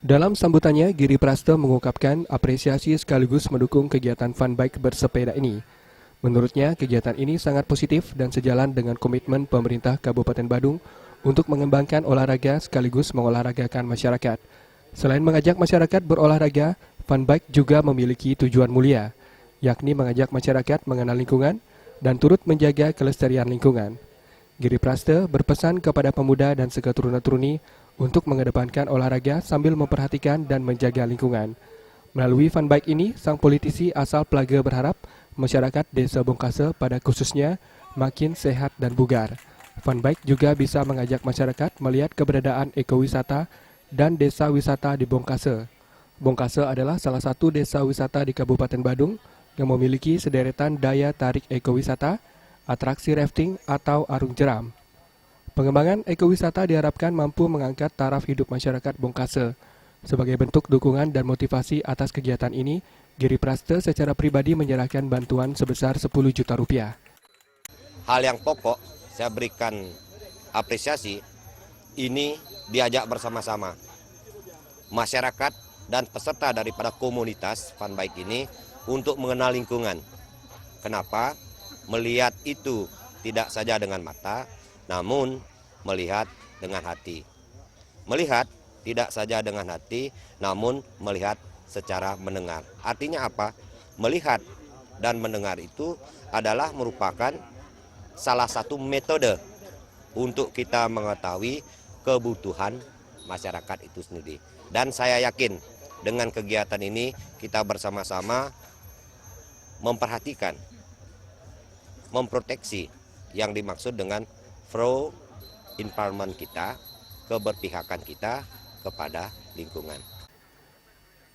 Dalam sambutannya, Giri Prasta mengungkapkan apresiasi sekaligus mendukung kegiatan fun bike bersepeda ini. Menurutnya, kegiatan ini sangat positif dan sejalan dengan komitmen pemerintah Kabupaten Badung untuk mengembangkan olahraga sekaligus mengolahragakan masyarakat. Selain mengajak masyarakat berolahraga, fun bike juga memiliki tujuan mulia, yakni mengajak masyarakat mengenal lingkungan dan turut menjaga kelestarian lingkungan. Giri Prasta berpesan kepada pemuda dan seketurunan-turuni untuk mengedepankan olahraga sambil memperhatikan dan menjaga lingkungan. Melalui fun bike ini, sang politisi asal Pelaga berharap masyarakat Desa Bongkase pada khususnya makin sehat dan bugar. Fun bike juga bisa mengajak masyarakat melihat keberadaan ekowisata dan desa wisata di Bongkase. Bongkase adalah salah satu desa wisata di Kabupaten Badung yang memiliki sederetan daya tarik ekowisata, atraksi rafting atau arung jeram. Pengembangan ekowisata diharapkan mampu mengangkat taraf hidup masyarakat Bongkase. Sebagai bentuk dukungan dan motivasi atas kegiatan ini, Giri Prasta secara pribadi menyerahkan bantuan sebesar 10 juta rupiah. Hal yang pokok saya berikan apresiasi, ini diajak bersama-sama masyarakat dan peserta daripada komunitas fun bike ini untuk mengenal lingkungan. Kenapa? Melihat itu tidak saja dengan mata, namun melihat dengan hati. Melihat tidak saja dengan hati, namun melihat secara mendengar. Artinya apa? Melihat dan mendengar itu adalah merupakan salah satu metode untuk kita mengetahui kebutuhan masyarakat itu sendiri. Dan saya yakin dengan kegiatan ini kita bersama-sama memperhatikan, memproteksi yang dimaksud dengan pro environment kita, keberpihakan kita kepada lingkungan.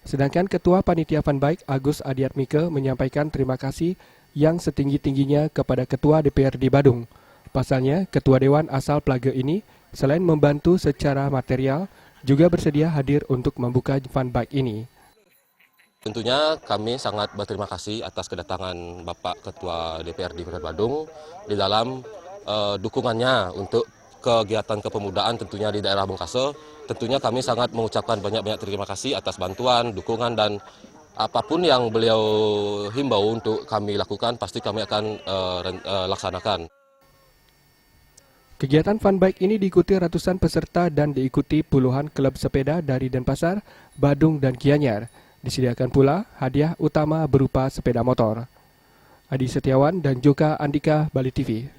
Sedangkan Ketua Panitia Fun Bike Agus Adiatmike menyampaikan terima kasih yang setinggi-tingginya kepada Ketua DPRD Badung. Pasalnya, Ketua Dewan asal Pelaga ini selain membantu secara material, juga bersedia hadir untuk membuka fun bike ini. Tentunya kami sangat berterima kasih atas kedatangan Bapak Ketua DPRD Kota Badung di dalam dukungannya untuk kegiatan kepemudaan tentunya di daerah Bongkase. Tentunya kami sangat mengucapkan banyak-banyak terima kasih atas bantuan, dukungan, dan apapun yang beliau himbau untuk kami lakukan, pasti kami akan laksanakan. Kegiatan fun bike ini diikuti ratusan peserta dan diikuti puluhan klub sepeda dari Denpasar, Badung, dan Gianyar. Disediakan pula hadiah utama berupa sepeda motor. Adi Setiawan dan Joka Andika, Bali TV.